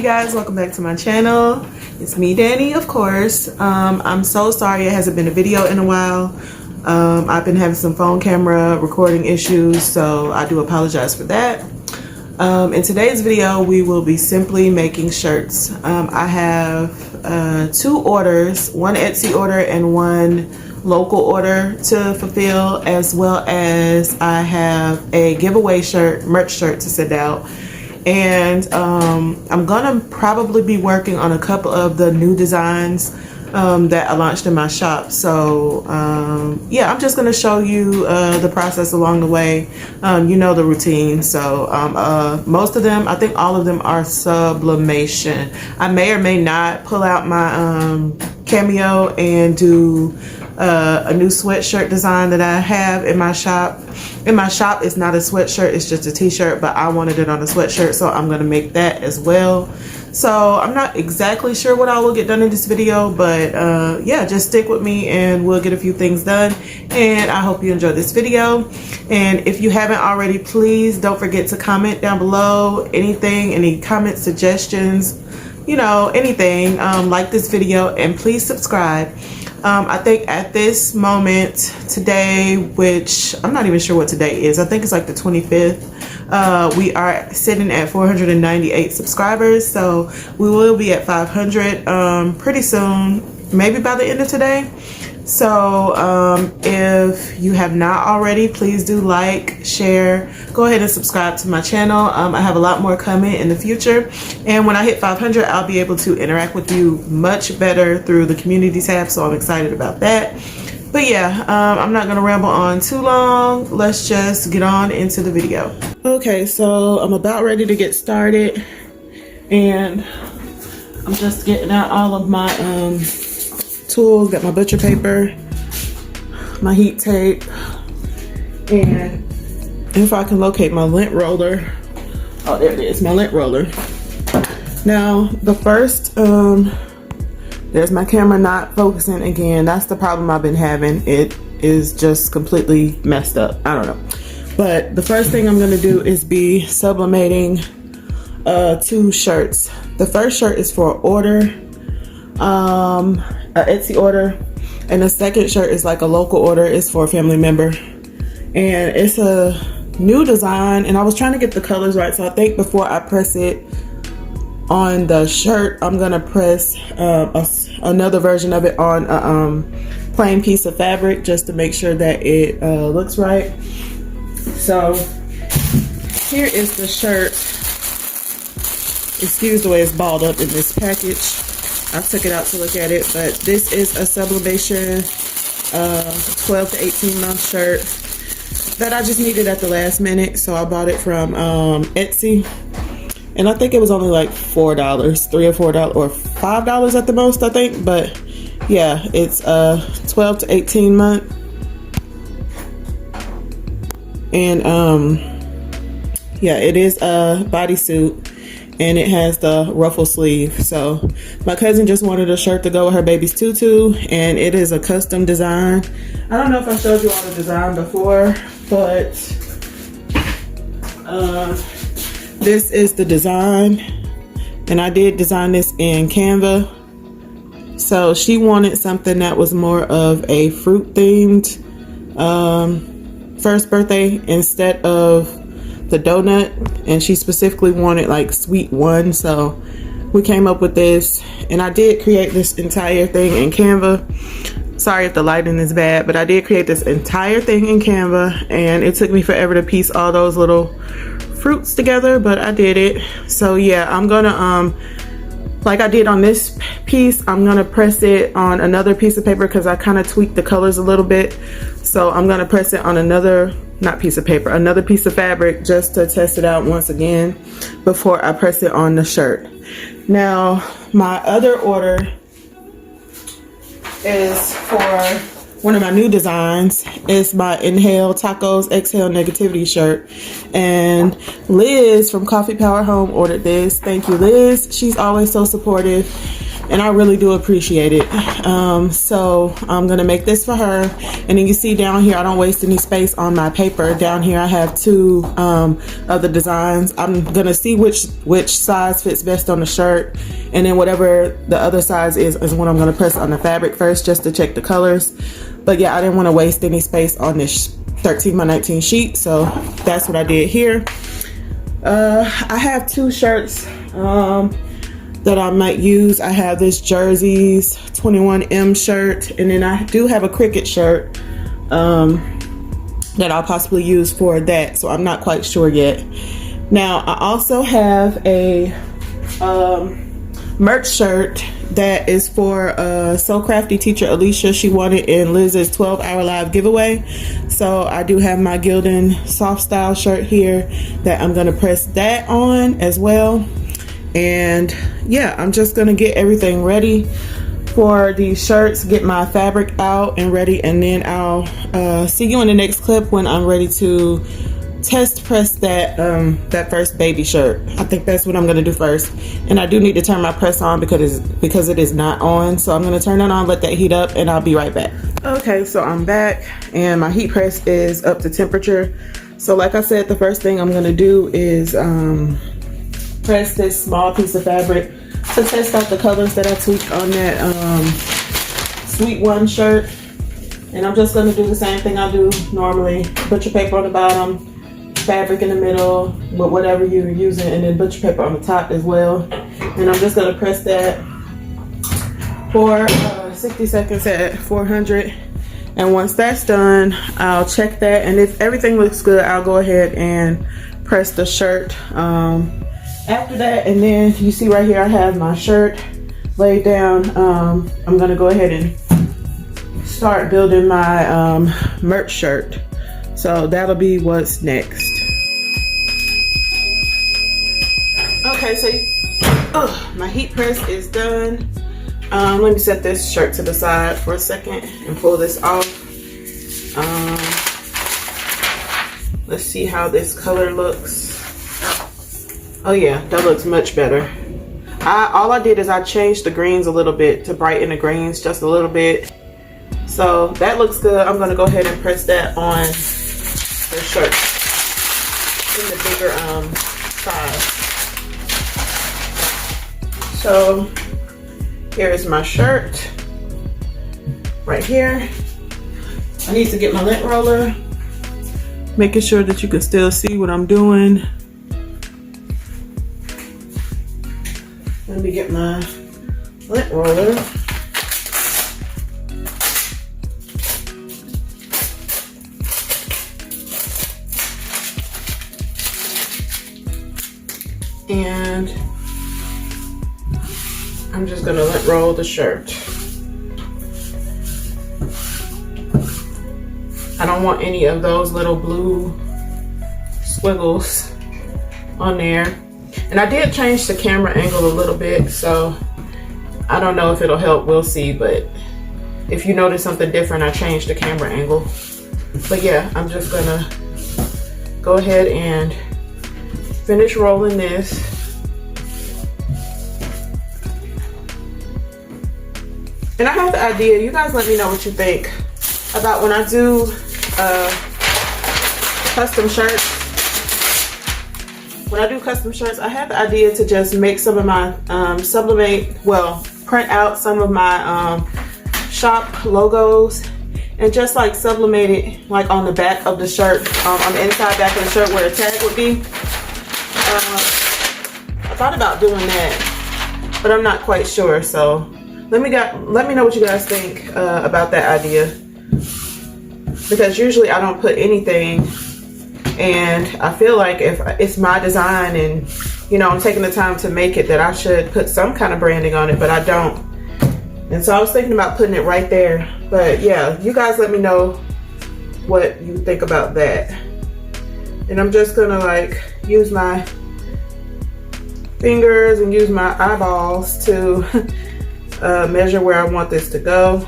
guys, welcome back to my channel. It's me, Danny, of course. I'm so sorry it hasn't been a video in a while. I've been having some phone camera recording issues, so I do apologize for that. In today's video, we will be simply making shirts. I have 2 orders, one Etsy order and one local order to fulfill, as well as I have a giveaway shirt, merch shirt to send out. And I'm gonna probably be working on a couple of the new designs that I launched in my shop. So yeah, I'm just gonna show you the process along the way. You know the routine. So most of them, I think all of them are sublimation. I may or may not pull out my Cameo and do a new sweatshirt design that I have in my shop. In my shop, it's not a sweatshirt, it's just a t-shirt, but I wanted it on a sweatshirt, so I'm gonna make that as well. So I'm not exactly sure what I will get done in this video, but yeah, just stick with me and we'll get a few things done. And I hope you enjoyed this video. And if you haven't already, please don't forget to comment down below anything, any comments, suggestions, you know, anything. Like this video and please subscribe. I think at this moment today, which I'm not even sure what today is, I think it's like the 25th, we are sitting at 498 subscribers, so we will be at 500 pretty soon, maybe by the end of today. So if you have not already, please do like, share, go ahead and subscribe to my channel. I have a lot more coming in the future, and when I hit 500, I'll be able to interact with you much better through the community tab, so I'm excited about that. But yeah, I'm not gonna ramble on too long. Let's just get on into the video. Okay, so I'm about ready to get started, and I'm just getting out all of my tools. Got my butcher paper, my heat tape, and if I can locate my lint roller. Oh, there it is, my lint roller. Now the first, there's my camera not focusing again. That's the problem I've been having. It is just completely messed up. I don't know. But the first thing I'm gonna do is be sublimating 2 shirts. The first shirt is for order, an Etsy order, and the second shirt is like a local order. It's for a family member, and it's a new design, and I was trying to get the colors right, so I think before I press it on the shirt, I'm gonna press another version of it on a plain piece of fabric just to make sure that it looks right. So here is the shirt. Excuse the way it's balled up in this package. I took it out to look at it, but this is a Sublimation 12 to 18 month shirt that I just needed at the last minute, so I bought it from Etsy, and I think it was only like $4, $3 or $4 or $5 at the most, I think. But yeah, it's 12 to 18 month, and yeah, it is a bodysuit. And it has the ruffle sleeve. So my cousin just wanted a shirt to go with her baby's tutu, and it is a custom design. I don't know if I showed you all the design before, but this is the design, and I did design this in Canva. So she wanted something that was more of a fruit themed first birthday instead of the donut, and she specifically wanted like sweet one. So we came up with this, and I did create this entire thing in Canva. Sorry if the lighting is bad, but I did create this entire thing in Canva, and it took me forever to piece all those little fruits together, but I did it. So yeah, I'm gonna like I did on this piece, I'm gonna press it on another piece of paper because I kind of tweaked the colors a little bit. So I'm gonna press it on another, not piece of paper, another piece of fabric, just to test it out once again before I press it on the shirt. Now my other order is for one of my new designs. It's my Inhale Tacos Exhale Negativity shirt, and Liz from Coffee Power Home ordered this. Thank you, Liz. She's always so supportive, and I really do appreciate it. So I'm gonna make this for her, and then you see down here I don't waste any space on my paper. Down here I have two other designs. I'm gonna see which size fits best on the shirt, and then whatever the other size is what I'm gonna press on the fabric first, just to check the colors. But yeah, I didn't want to waste any space on this 13 by 19 sheet, so that's what I did here. I have two shirts that I might use. I have this Jersey's 21M shirt, and then I do have a Cricut shirt that I'll possibly use for that, so I'm not quite sure yet. Now I also have a merch shirt that is for So Crafty teacher Alicia. She won it in Liz's 12-hour live giveaway. So I do have my Gildan soft style shirt here that I'm gonna press that on as well. And yeah, I'm just gonna get everything ready for these shirts, get my fabric out and ready, and then I'll see you in the next clip when I'm ready to test press that that first baby shirt. I think that's what I'm gonna do first, and I do need to turn my press on because it is not on. So I'm gonna turn that on, let that heat up, and I'll be right back. Okay, so I'm back, and my heat press is up to temperature. So like I said, the first thing I'm gonna do is press this small piece of fabric to test out the colors that I tweaked on that Sweet One shirt. And I'm just gonna do the same thing I do normally. Butcher paper on the bottom, fabric in the middle with whatever you're using, and then butcher paper on the top as well. And I'm just going to press that for 60 seconds at 400, and once that's done I'll check that, and if everything looks good I'll go ahead and press the shirt after that. And then you see right here I have my shirt laid down. I'm going to go ahead and start building my merch shirt, so that'll be what's next. Okay, so my heat press is done. Let me set this shirt to the side for a second and pull this off. Let's see how this color looks. Oh yeah, that looks much better. All I did is I changed the greens a little bit to brighten the greens just a little bit. So that looks good. I'm gonna go ahead and press that on the shirt in the bigger size. So here is my shirt right here. I need to get my lint roller, making sure that you can still see what I'm doing. Let me get my lint roller. And I'm just gonna lint roll the shirt. I don't want any of those little blue squiggles on there. And I did change the camera angle a little bit, so I don't know if it'll help, we'll see. But if you notice something different, I changed the camera angle. But yeah, I'm just gonna go ahead and finish rolling this. And I have the idea, you guys let me know what you think about when I do custom shirts. When I do custom shirts, I have the idea to just make some of my print out some of my shop logos and just like sublimate it like on the back of the shirt, on the inside back of the shirt where the tag would be. I thought about doing that, but I'm not quite sure. So let me know what you guys think about that idea, because usually I don't put anything, and I feel like if it's my design and you know I'm taking the time to make it, that I should put some kind of branding on it, but I don't. And so I was thinking about putting it right there. But yeah, you guys let me know what you think about that. And I'm just gonna like use my fingers and use my eyeballs to measure where I want this to go.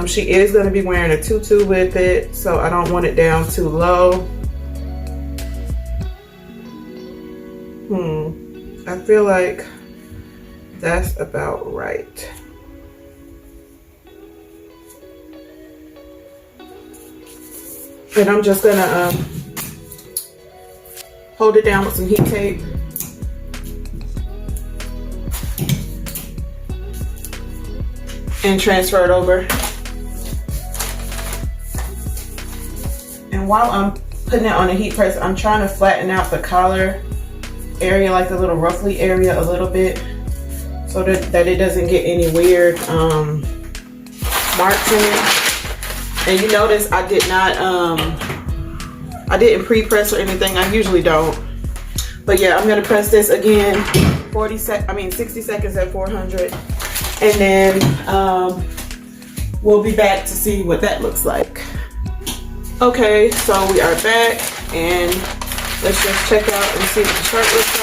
She is going to be wearing a tutu with it, so I don't want it down too low. I feel like That's about right. And I'm just gonna hold it down with some heat tape. And transfer it over. And while I'm putting it on a heat press, I'm trying to flatten out the collar area, like the little ruffly area a little bit, so that it doesn't get any weird marks in it. And you notice I did not, I didn't pre-press or anything. I usually don't. But yeah, I'm gonna press this again, 60 seconds at 400. And then we'll be back to see what that looks like. Okay, so we are back, and let's just check out and see what the shirt looks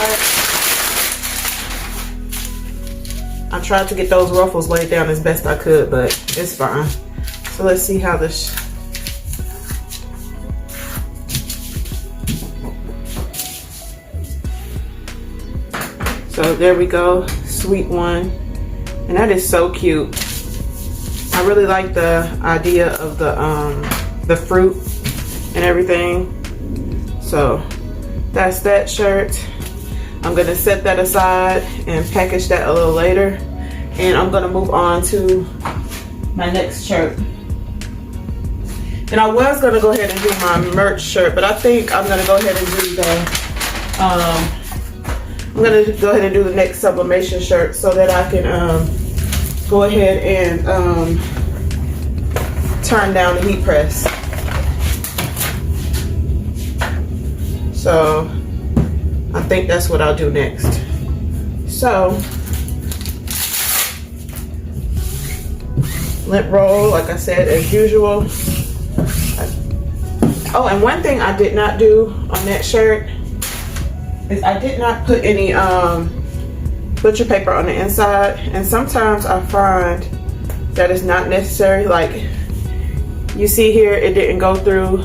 like. I tried to get those ruffles laid down as best I could, but it's fine. So let's see how this. So there we go, sweet one. And that is so cute. I really like the idea of the fruit and everything. So that's that shirt. I'm gonna set that aside and package that a little later. And I'm gonna move on to my next shirt. And I was gonna go ahead and do my merch shirt, but I think I'm gonna go ahead and do the, I'm gonna go ahead and do the next sublimation shirt so that I can go ahead and turn down the heat press. So I think that's what I'll do next. So lint roll, like I said, as usual. Oh, and one thing I did not do on that shirt is I did not put any butcher paper on the inside, and sometimes I find that it's not necessary. Like you see here, it didn't go through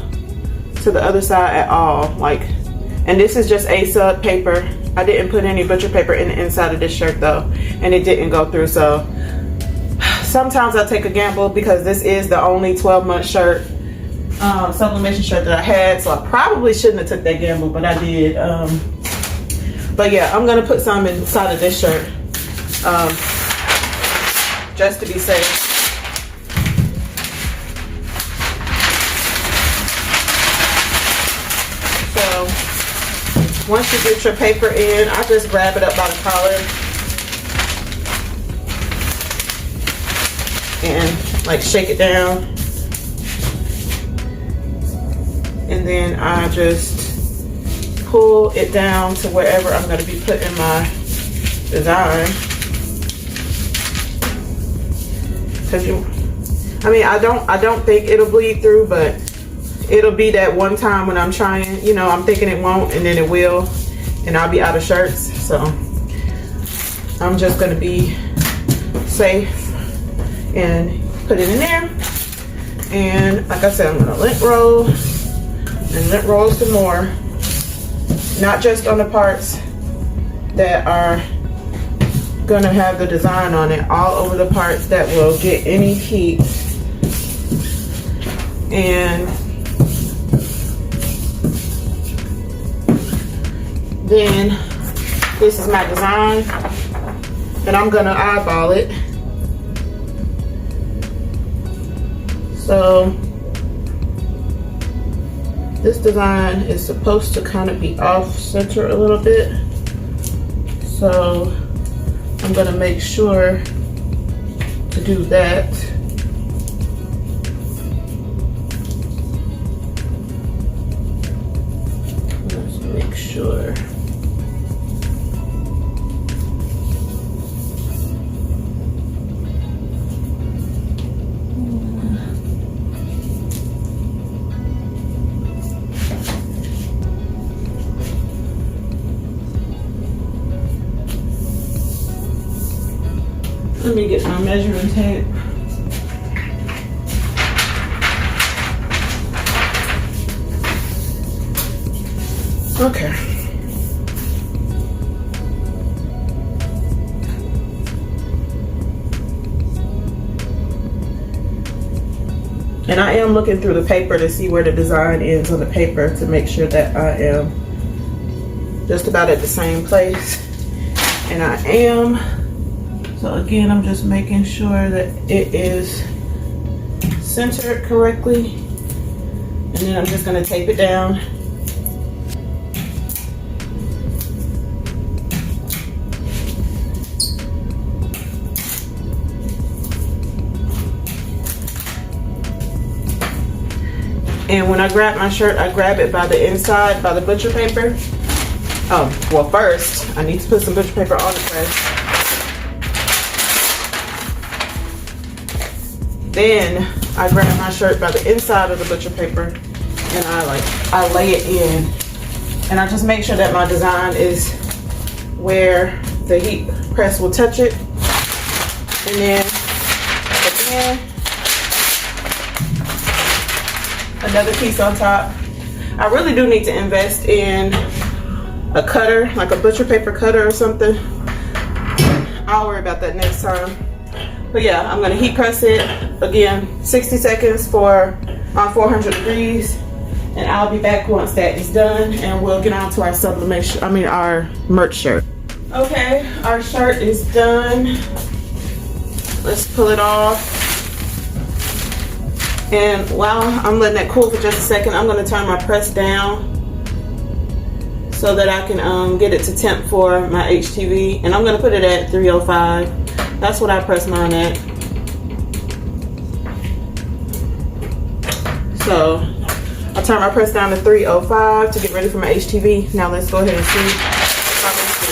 to the other side at all. Like, and this is just A-sub paper. I didn't put any butcher paper in the inside of this shirt though, and it didn't go through. So sometimes I take a gamble because this is the only 12-month shirt, sublimation shirt that I had, so I probably shouldn't have took that gamble, but I did. But yeah, I'm gonna put some inside of this shirt, just to be safe. So once you get your paper in, I just grab it up by the collar and like shake it down. And then I just pull it down to wherever I'm going to be putting my design. Cause I don't think it'll bleed through, but it'll be that one time when I'm trying, you know, I'm thinking it won't, and then it will, and I'll be out of shirts. So I'm just going to be safe and put it in there. And like I said, I'm going to lint roll and lint roll some more. Not just on the parts that are gonna have the design on it, all over the parts that will get any heat. And then this is my design, and I'm gonna eyeball it. So this design is supposed to kind of be off center a little bit. So I'm gonna make sure to do that. Let's make sure. Let me get my measuring tape. Okay. And I am looking through the paper to see where the design is on the paper to make sure that I am just about at the same place. And I am. So again, I'm just making sure that it is centered correctly. And then I'm just gonna tape it down. And when I grab my shirt, I grab it by the inside, by the butcher paper. Oh, well first, I need to put some butcher paper on the press. Then I grab my shirt by the inside of the butcher paper and I lay it in. And I just make sure that my design is where the heat press will touch it. And then again, another piece on top. I really do need to invest in a cutter, like a butcher paper cutter or something. I'll worry about that next time. But yeah, I'm gonna heat press it again, 60 seconds for on 400 degrees. And I'll be back once that is done and we'll get on to our sublimation, our merch shirt. Okay, our shirt is done. Let's pull it off. And while I'm letting that cool for just a second, I'm gonna turn my press down so that I can get it to temp for my HTV. And I'm gonna put it at 305. That's what I press mine at. So I turn my press down to 305 to get ready for my HTV. Now let's go ahead and see how this do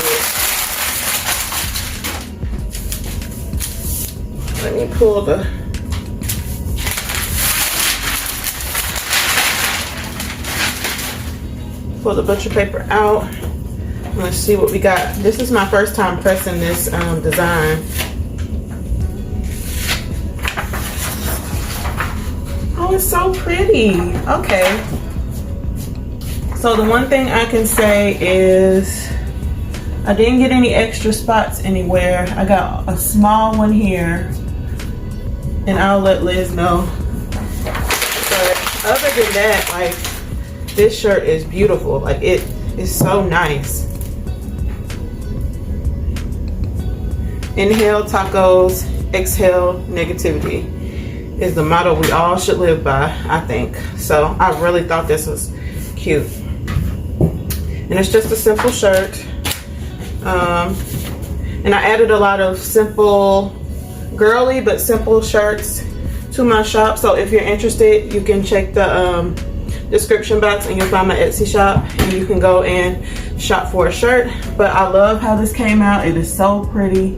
it. Let me pull the butcher paper out. Let's see what we got. This is my first time pressing this design. Oh, it's so pretty. Okay. So the one thing I can say is I didn't get any extra spots anywhere. I got a small one here, and I'll let Liz know. But other than that, like, this shirt is beautiful. Like, it is so nice. Inhale tacos, exhale negativity is the motto we all should live by, I think. So I really thought this was cute. And it's just a simple shirt. And I added a lot of simple, girly but simple shirts to my shop. So if you're interested, you can check the description box and you'll find my Etsy shop and you can go and shop for a shirt. But I love how this came out. It is so pretty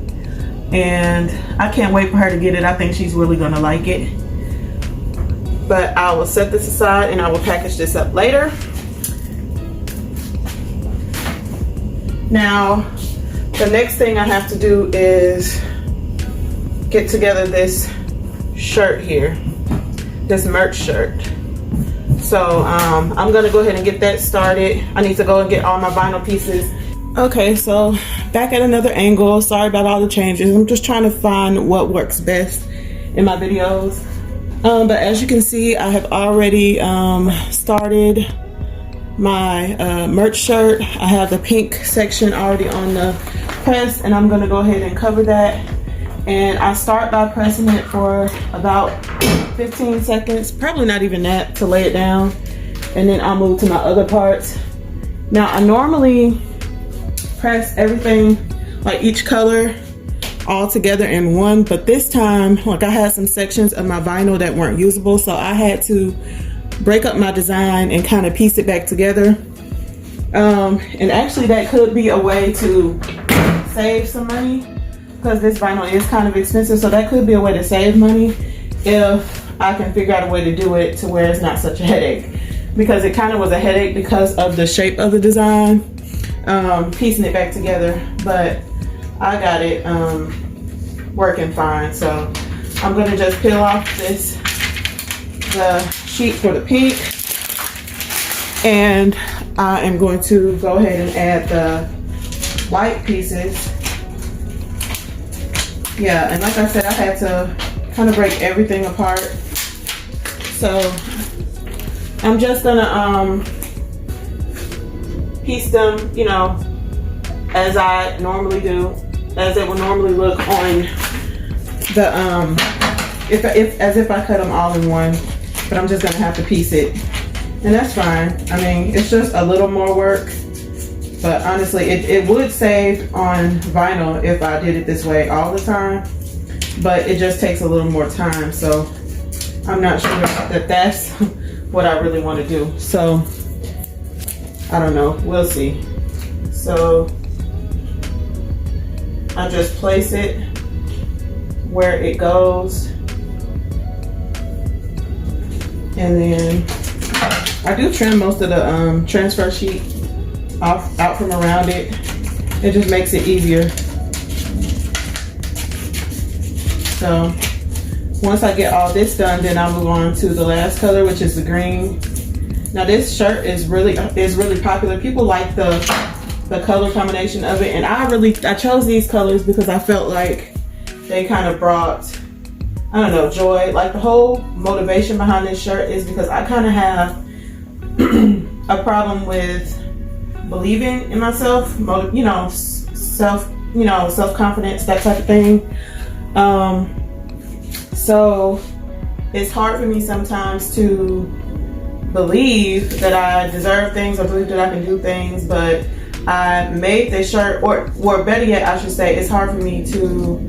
and I can't wait for her to get it. I think she's really gonna like it. But I will set this aside and I will package this up later. Now the next thing I have to do is get together this shirt here, this merch shirt. So I'm gonna go ahead and get that started. I need to go and get all my vinyl pieces. Okay, so back at another angle. Sorry about all the changes. I'm just trying to find what works best in my videos. But as you can see, I have already started my merch shirt. I have the pink section already on the press and I'm gonna go ahead and cover that. And I start by pressing it for about 15 seconds, probably not even that, to lay it down. And then I'll move to my other parts. Now I normally press everything, like each color, all together in one, but this time, like, I had some sections of my vinyl that weren't usable, so I had to break up my design and kind of piece it back together. And actually that could be a way to save some money, because this vinyl is kind of expensive, so that could be a way to save money if I can figure out a way to do it to where it's not such a headache, because it kind of was a headache because of the shape of the design, piecing it back together. But I got it working fine. So I'm gonna just peel off the sheet for the pink, and I am going to go ahead and add the white pieces. Yeah, and like I said, I had to kind of break everything apart So I'm just gonna piece them, you know, as I normally do, as it would normally look on the as if I cut them all in one. But I'm just gonna have to piece it, and that's fine. I mean, it's just a little more work, but honestly, it would save on vinyl if I did it this way all the time, but it just takes a little more time. So I'm not sure that that's what I really want to do. So I don't know, we'll see. So I just place it where it goes, and then I do trim most of the transfer sheet out from around it. It just makes it easier. So once I get all this done, then I'll move on to the last color, which is the green. Now this shirt is really popular. People like the color combination of it, and I chose these colors because I felt like they kind of brought, I don't know, joy. Like the whole motivation behind this shirt is because I kind of have a problem with believing in myself, you know, self-confidence, that type of thing. So it's hard for me sometimes to believe that I deserve things or believe that I can do things, but I made this shirt, or better yet, I should say, it's hard for me to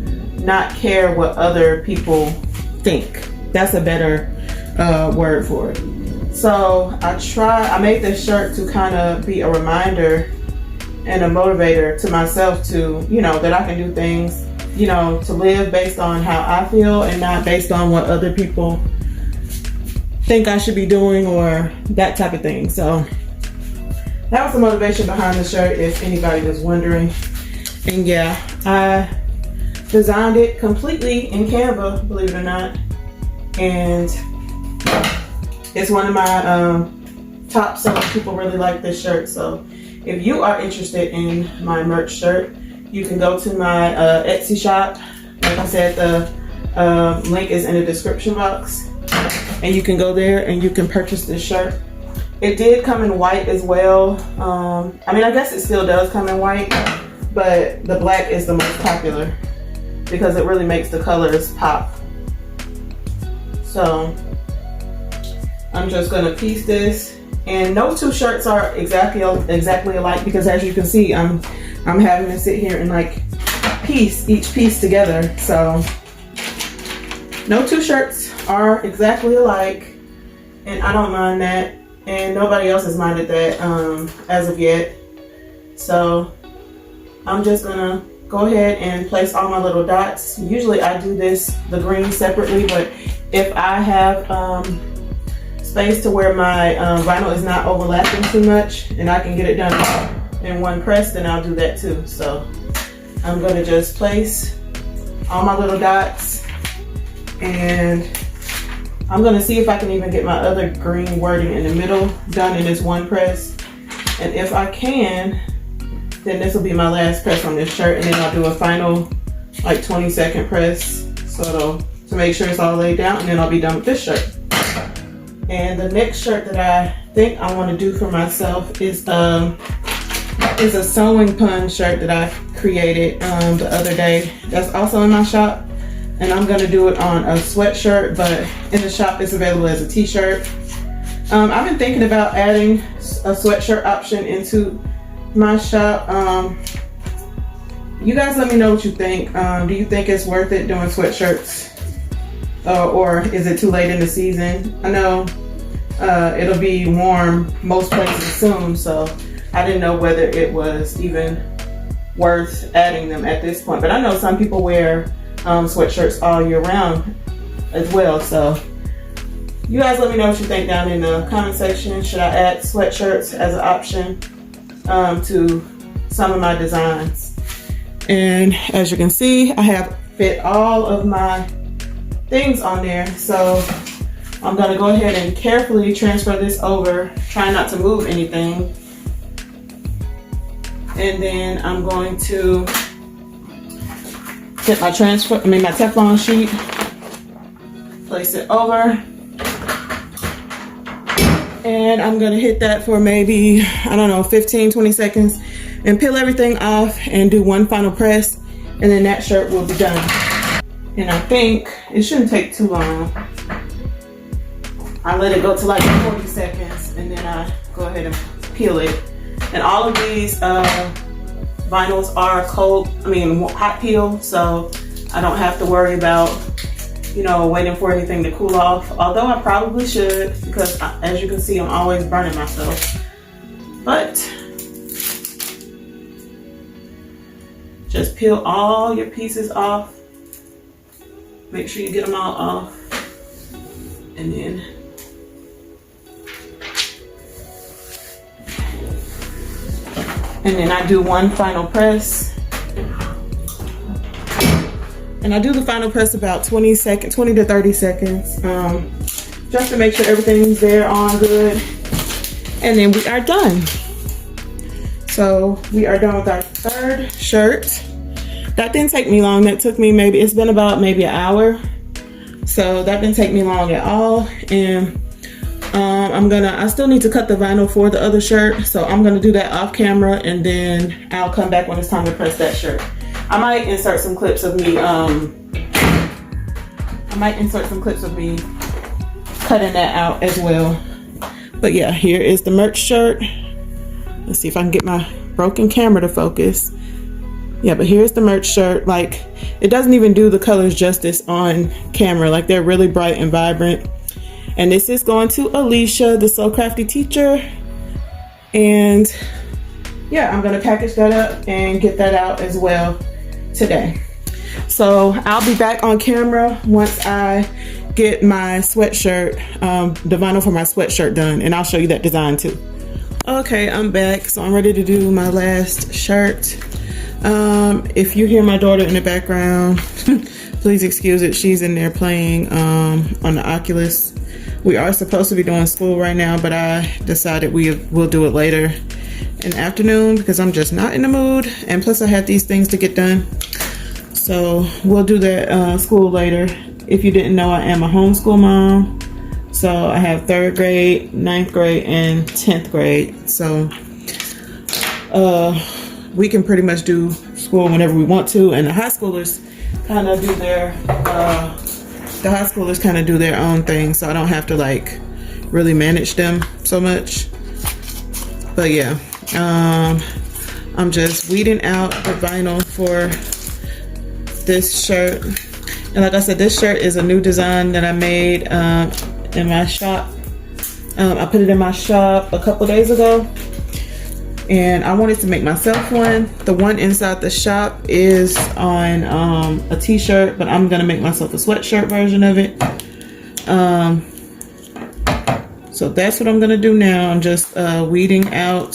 not care what other people think. That's a better word for it. So I made this shirt to kind of be a reminder and a motivator to myself to, you know, that I can do things, you know, to live based on how I feel and not based on what other people think I should be doing or that type of thing. So that was the motivation behind the shirt, if anybody was wondering. And yeah, I designed it completely in Canva, believe it or not. And it's one of my top sellers. People really like this shirt. So if you are interested in my merch shirt, you can go to my Etsy shop. Like I said, the link is in the description box. And you can go there and you can purchase this shirt. It did come in white as well. I mean, I guess it still does come in white, but the black is the most popular because it really makes the colors pop. So I'm just gonna piece this, and no two shirts are exactly alike because, as you can see, I'm having to sit here and like piece each piece together. So no two shirts are exactly alike, and I don't mind that, and nobody else has minded that as of yet. So I'm just gonna go ahead and place all my little dots. Usually I do the green separately, but if I have space to where my vinyl is not overlapping too much and I can get it done in one press, then I'll do that too. So I'm gonna just place all my little dots, and I'm gonna see if I can even get my other green wording in the middle done in this one press. And if I can, then this will be my last press on this shirt, and then I'll do a final like 20-second press to make sure it's all laid down, and then I'll be done with this shirt. And the next shirt that I think I want to do for myself is a sewing pun shirt that I created the other day. That's also in my shop, and I'm gonna do it on a sweatshirt, but in the shop it's available as a t-shirt. I've been thinking about adding a sweatshirt option into my shop. You guys let me know what you think. Do you think it's worth it doing sweatshirts? Or is it too late in the season? I know it'll be warm most places soon, so I didn't know whether it was even worth adding them at this point. But I know some people wear sweatshirts all year round as well, so you guys let me know what you think down in the comment section. Should I add sweatshirts as an option to some of my designs? And as you can see, I have fit all of my things on there, so I'm gonna go ahead and carefully transfer this over, try not to move anything, and then I'm going to get my Teflon sheet, place it over, And I'm gonna hit that for maybe, I don't know, 15-20 seconds and peel everything off and do one final press, and then that shirt will be done. And I think it shouldn't take too long. I let it go to like 40 seconds and then I go ahead and peel it. And all of these vinyls are hot peel, so I don't have to worry about, you know, waiting for anything to cool off. Although I probably should, because as you can see, I'm always burning myself. But just peel all your pieces off. Make sure you get them all off. And then I do one final press. And I do the final press about 20 to 30 seconds, just to make sure everything's there on good. And then we are done. So we are done with our third shirt. That didn't take me long. That took me it's been about maybe an hour. So that didn't take me long at all. And I still need to cut the vinyl for the other shirt. So I'm gonna do that off camera, and then I'll come back when it's time to press that shirt. I might insert some clips of me cutting that out as well. But yeah, here is the merch shirt. Let's see if I can get my broken camera to focus. Yeah, but here's the merch shirt. Like, it doesn't even do the colors justice on camera. Like, they're really bright and vibrant. And this is going to Alicia, the So Crafty teacher. And yeah, I'm gonna package that up and get that out as well today. So I'll be back on camera once I get my sweatshirt, the vinyl for my sweatshirt done, and I'll show you that design too. Okay, I'm back. So I'm ready to do my last shirt. If you hear my daughter in the background, please excuse it. She's in there playing on the Oculus. We are supposed to be doing school right now, but I decided we'll do it later in the afternoon because I'm just not in the mood, and plus I had these things to get done. So we'll do that school later. If you didn't know, I am a homeschool mom. So I have 3rd grade, 9th grade, and 10th grade. So we can pretty much do school whenever we want to, and the high schoolers kind of do their own thing, so I don't have to like really manage them so much. But yeah, I'm just weeding out the vinyl for this shirt. And like I said, this shirt is a new design that I made in my shop. I put it in my shop a couple days ago, and I wanted to make myself one. The one inside the shop is on a t-shirt, but I'm gonna make myself a sweatshirt version of it. So that's what I'm gonna do now. I'm just weeding out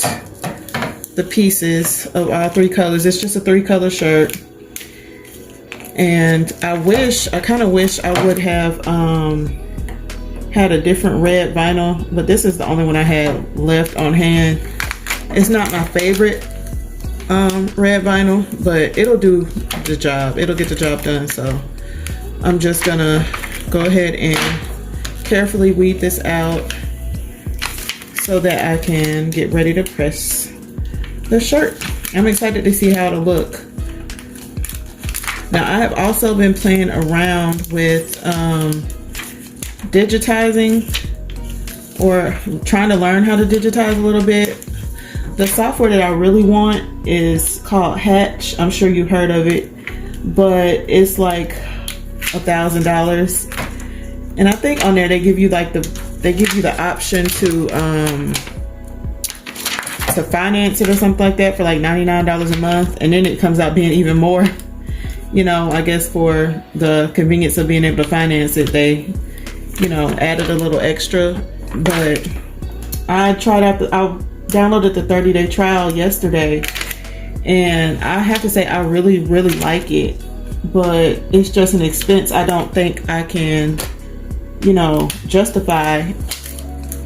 the pieces of all 3 colors. It's just a 3-color shirt. And I kind of wish I would have had a different red vinyl, but this is the only one I had left on hand. It's not my favorite red vinyl, but it'll do the job. It'll get the job done. So I'm just gonna go ahead and carefully weed this out so that I can get ready to press the shirt. I'm excited to see how it'll look. Now, I have also been playing around with digitizing, or trying to learn how to digitize a little bit. The software that I really want is called Hatch. I'm sure you've heard of it, but it's like $1,000. And I think on there they give you like the option to finance it or something like that for like $99 a month, and then it comes out being even more. You know, I guess for the convenience of being able to finance it, they, you know, added a little extra. But I tried out I downloaded the 30-day trial yesterday, and I have to say I really, really like it. But it's just an expense I don't think I can, you know, justify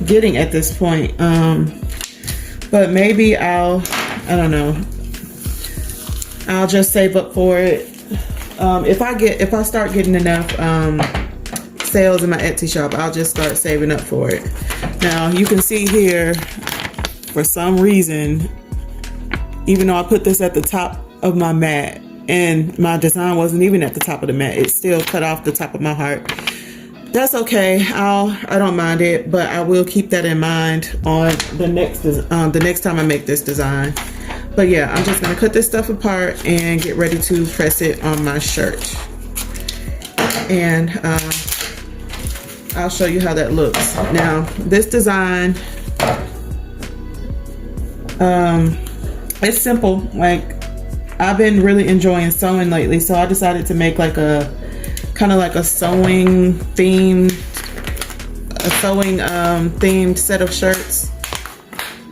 getting at this point. But maybe I don't know, I'll just save up for it. If I start getting enough sales in my Etsy shop, I'll just start saving up for it. Now you can see here, for some reason, even though I put this at the top of my mat and my design wasn't even at the top of the mat, it still cut off the top of my heart. That's okay. I don't mind it, but I will keep that in mind on the next time I make this design. But yeah, I'm just gonna cut this stuff apart and get ready to press it on my shirt. And I'll show you how that looks. Now, this design, it's simple. Like, I've been really enjoying sewing lately, so I decided to make like a kind of like a sewing themed set of shirts.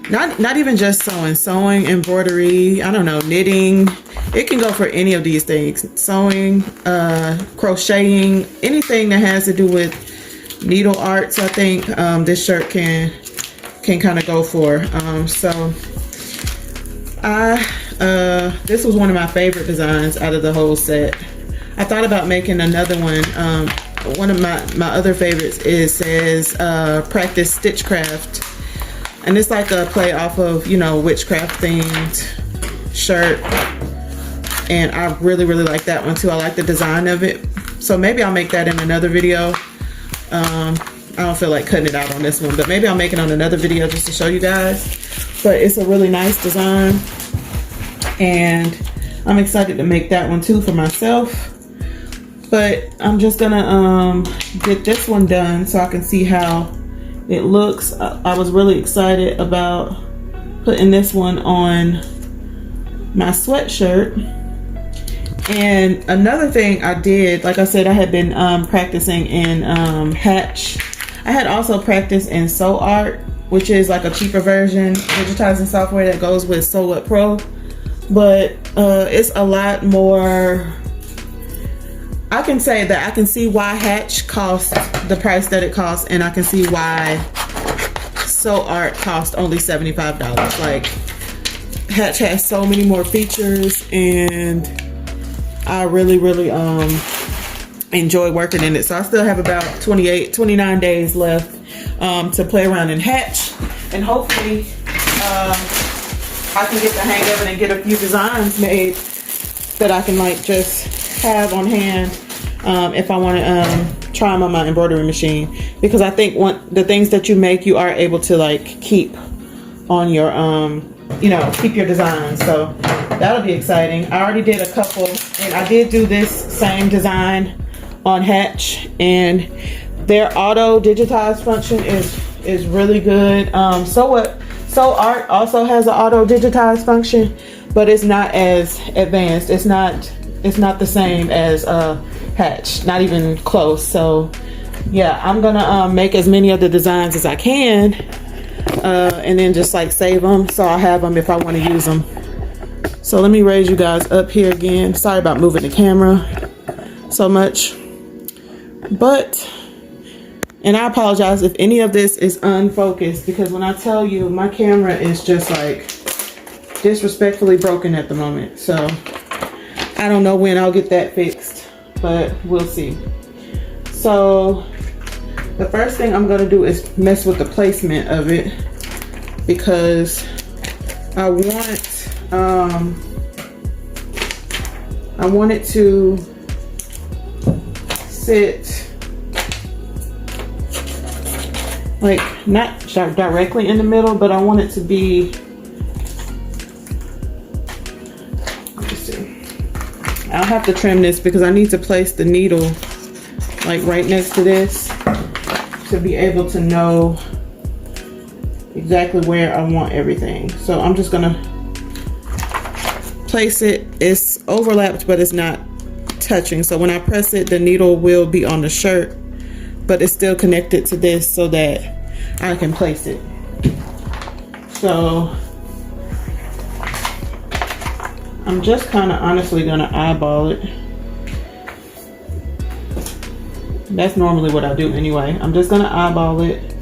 Not even just sewing, embroidery, I don't know, knitting. It can go for any of these things. Sewing, crocheting, anything that has to do with needle arts, I think this shirt can kind of go for. So this was one of my favorite designs out of the whole set. I thought about making another one. One of my other favorites says practice stitchcraft. And it's like a play off of, you know, witchcraft themed shirt. And I really like that one too. I like the design of it. So maybe I'll make that in another video. I don't feel like cutting it out on this one, but maybe I'll make it on another video just to show you guys. But it's a really nice design. And I'm excited to make that one too for myself. But I'm just gonna get this one done so I can see how it looks. I was really excited about putting this one on my sweatshirt. And another thing I did, like I said, I had been practicing in Hatch. I had also practiced in Sew Art, which is like a cheaper version digitizing software that goes with Sew What Pro. But it's a lot more. I can say that I can see why Hatch costs the price that it costs, and I can see why Sew Art costs only $75. Like, Hatch has so many more features, and I really enjoy working in it. So I still have about 29 days left to play around in Hatch, and hopefully I can get the hang of it and get a few designs made that I can like just have on hand if I want to try them on my embroidery machine, because I think the things that you make, you are able to like keep on your you know, keep your designs. So that'll be exciting. I already did a couple, and I did do this same design on Hatch, and their auto digitize function is really good. Sew Art also has an auto digitize function, but it's not as advanced. It's not the same as Hatch, not even close. So yeah, I'm gonna make as many of the designs as I can, and then just like save them so I'll have them if I want to use them. So let me raise you guys up here again. Sorry about moving the camera so much, and I apologize if any of this is unfocused, because when I tell you, my camera is just like disrespectfully broken at the moment. So I don't know when I'll get that fixed, but we'll see. So the first thing I'm gonna do is mess with the placement of it, because I want it to sit like not directly in the middle, but I want it to be, let's see. I'll have to trim this because I need to place the needle like right next to this to be able to know exactly where I want everything. So I'm just gonna place it. It's overlapped, but it's not touching. So when I press it, the needle will be on the shirt, but it's still connected to this so that I can place it. So I'm just kind of honestly gonna eyeball it. That's normally what I do anyway. I'm just gonna eyeball it,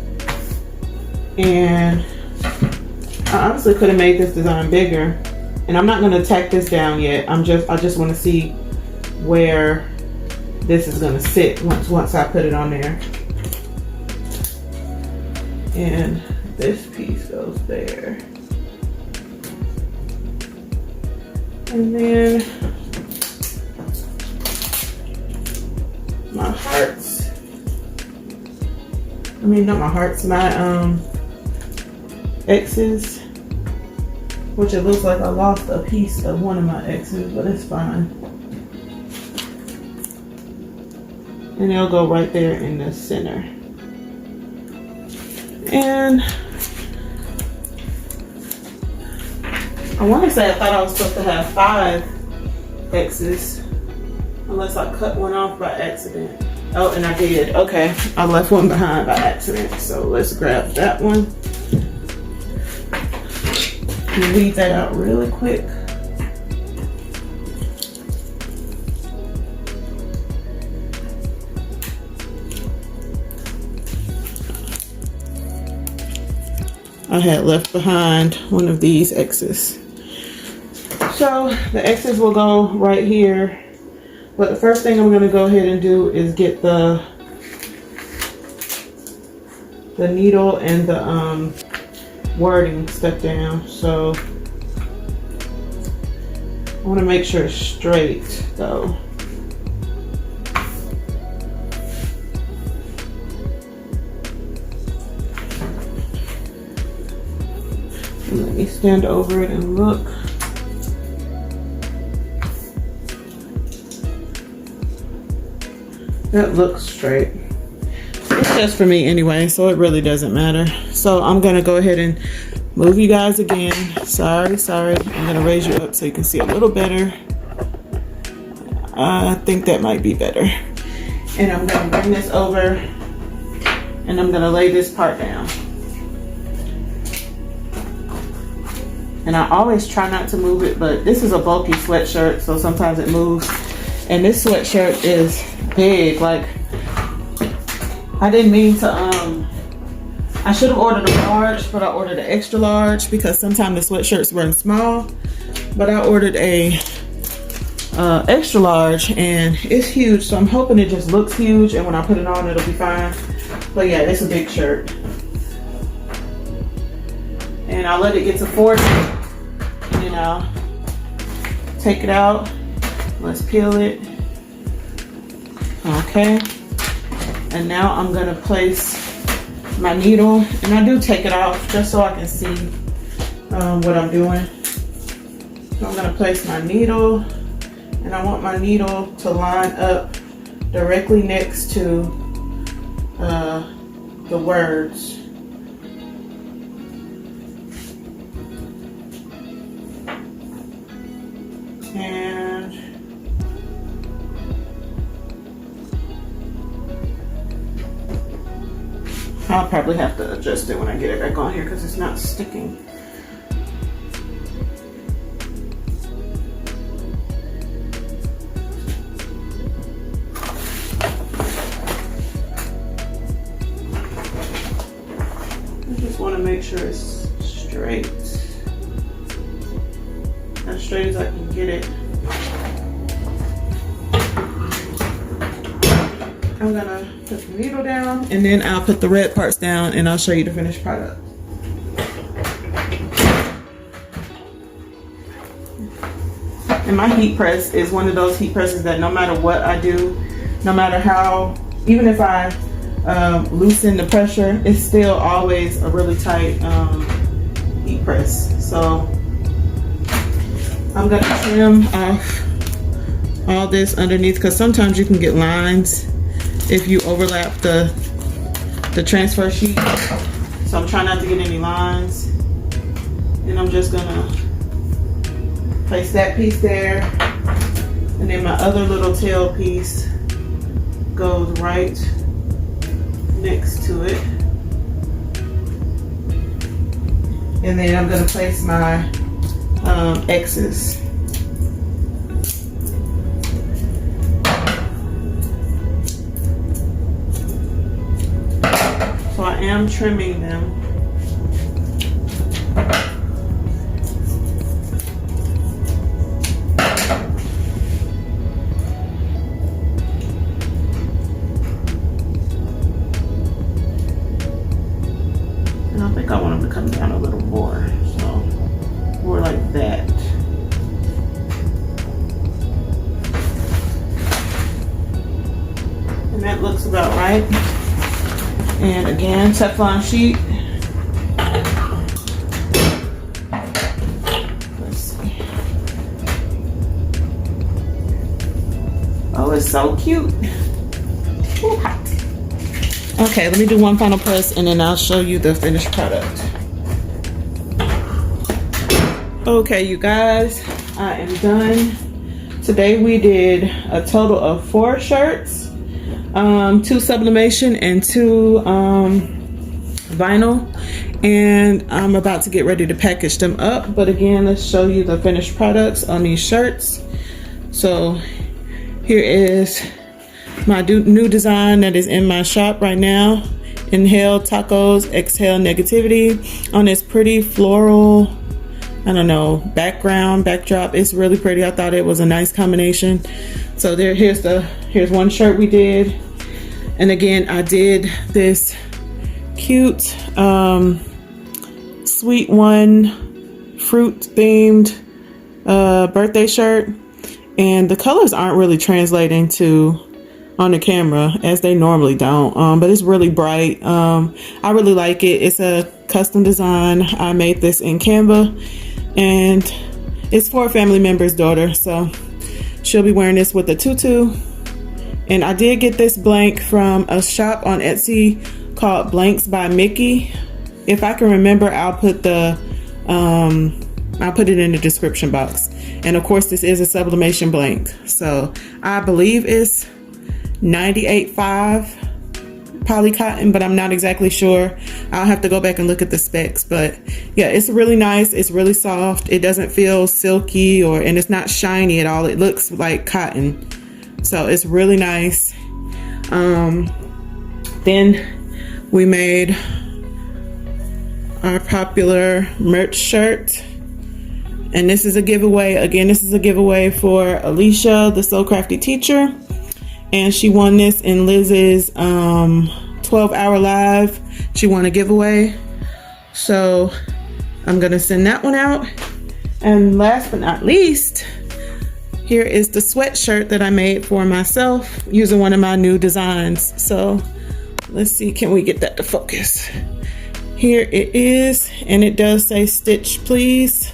and I honestly could have made this design bigger, and I'm not gonna tack this down yet. I just want to see where this is gonna sit once I put it on there. And this piece goes there. And then my hearts. I mean, not my hearts, my X's, which it looks like I lost a piece of one of my X's, but it's fine. And it'll go right there in the center. And I want to say I thought I was supposed to have 5 X's, unless I cut one off by accident. Oh, and I did. Okay, I left one behind by accident. So let's grab that one and weed that out really quick. I had left behind one of these X's. So the X's will go right here. But the first thing I'm gonna go ahead and do is get the needle and the wording stuck down. So I wanna make sure it's straight though. And let me stand over it and look. That looks straight. It's just for me anyway, so it really doesn't matter. So I'm gonna go ahead and move you guys again. Sorry. I'm gonna raise you up so you can see a little better. I think that might be better. And I'm gonna bring this over and I'm gonna lay this part down. And I always try not to move it, but this is a bulky sweatshirt, so sometimes it moves. And this sweatshirt is big. Like, I didn't mean to, I should have ordered a large, but I ordered an extra large because sometimes the sweatshirts run small. But I ordered a extra large and it's huge, so I'm hoping it just looks huge and when I put it on it'll be fine. But yeah, it's a big shirt. And I'll let it get to 40 and then I'll take it out. Let's peel it. Okay. And now I'm gonna place my needle, and I do take it off just so I can see what I'm doing. So I'm gonna place my needle, and I want my needle to line up directly next to the words. And I'll probably have to adjust it when I get it back on here because it's not sticking. I just want to make sure it's straight. As straight as I can get it. I'm gonna put the needle down and then I'll put the red parts down and I'll show you the finished product. And my heat press is one of those heat presses that no matter what I do, no matter how, even if I loosen the pressure, it's still always a really tight heat press. So I'm gonna trim off all this underneath because sometimes you can get lines if you overlap the transfer sheet. So I'm trying not to get any lines. And I'm just gonna place that piece there. And then my other little tail piece goes right next to it. And then I'm gonna place my X's. So I am trimming them. more. So more like that. And that looks about right. And again, Teflon sheet. Let's see. Oh, it's so cute. Ooh, hot. Okay, let me do one final press and then I'll show you the finished product. Okay, you guys, I am done. Today we did a total of 4 shirts. 2 sublimation and 2 vinyl, and I'm about to get ready to package them up. But again, let's show you the finished products on these shirts. So here is my new design that is in my shop right now. Inhale tacos, exhale negativity, on this pretty floral, I don't know, backdrop. It's really pretty. I thought it was a nice combination. So here's one shirt we did. And again, I did this cute sweet one fruit themed birthday shirt, and the colors aren't really translating to on the camera as they normally don't, but it's really bright. I really like it. It's a custom design. I made this in Canva, and it's for a family member's daughter, so she'll be wearing this with a tutu. And I did get this blank from a shop on Etsy called Blanks by Mickey. If I can remember, I'll put it in the description box. And of course, this is a sublimation blank. So I believe it's 98.5 poly cotton, but I'm not exactly sure. I'll have to go back and look at the specs. But yeah, it's really nice. It's really soft. It doesn't feel silky and it's not shiny at all. It looks like cotton. So it's really nice. Then we made our popular merch shirt. And this is a giveaway. Again, this is a giveaway for Alicia, the Soul Crafty teacher. And she won this in Liz's 12-hour live. She won a giveaway. So I'm going to send that one out. And last but not least, here is the sweatshirt that I made for myself using one of my new designs. So let's see, can we get that to focus? Here it is, and it does say stitch please.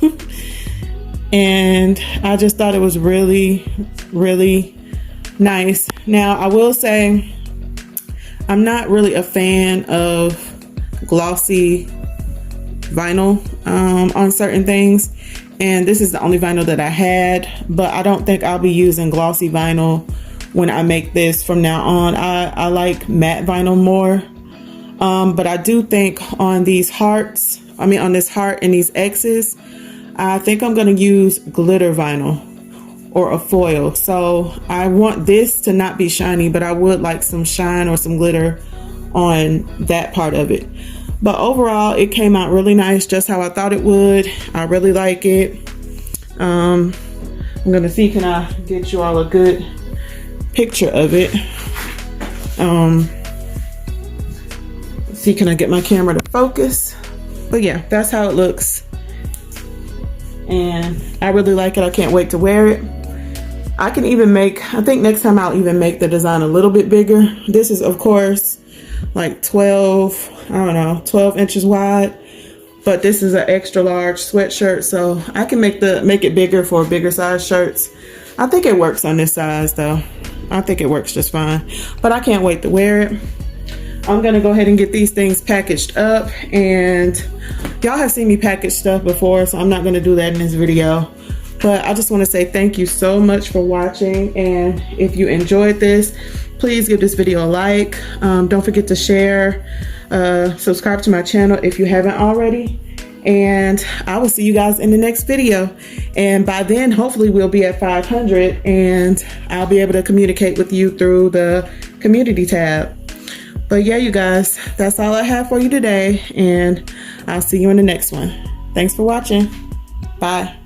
And I just thought it was really, really nice. Now I will say I'm not really a fan of glossy vinyl on certain things. And this is the only vinyl that I had, but I don't think I'll be using glossy vinyl when I make this from now on. I like matte vinyl more, but I do think on these hearts, on this heart and these X's, I think I'm going to use glitter vinyl or a foil. So I want this to not be shiny, but I would like some shine or some glitter on that part of it. But overall, it came out really nice, just how I thought it would. I really like it. I'm gonna see, can I get you all a good picture of it? See, can I get my camera to focus? But yeah, that's how it looks. And I really like it. I can't wait to wear it. I can even I think next time I'll even make the design a little bit bigger. This is, of course, like 12 inches wide, but this is an extra large sweatshirt, so I can make it bigger for bigger size shirts. I think it works on this size though. I think it works just fine, but I can't wait to wear it. I'm gonna go ahead and get these things packaged up, and y'all have seen me package stuff before, so I'm not gonna do that in this video. But I just want to say thank you so much for watching, and if you enjoyed this, please give this video a like. Don't forget to share, subscribe to my channel if you haven't already, and I will see you guys in the next video. And by then, hopefully we'll be at 500 and I'll be able to communicate with you through the community tab. But yeah, you guys, that's all I have for you today, and I'll see you in the next one. Thanks for watching. Bye.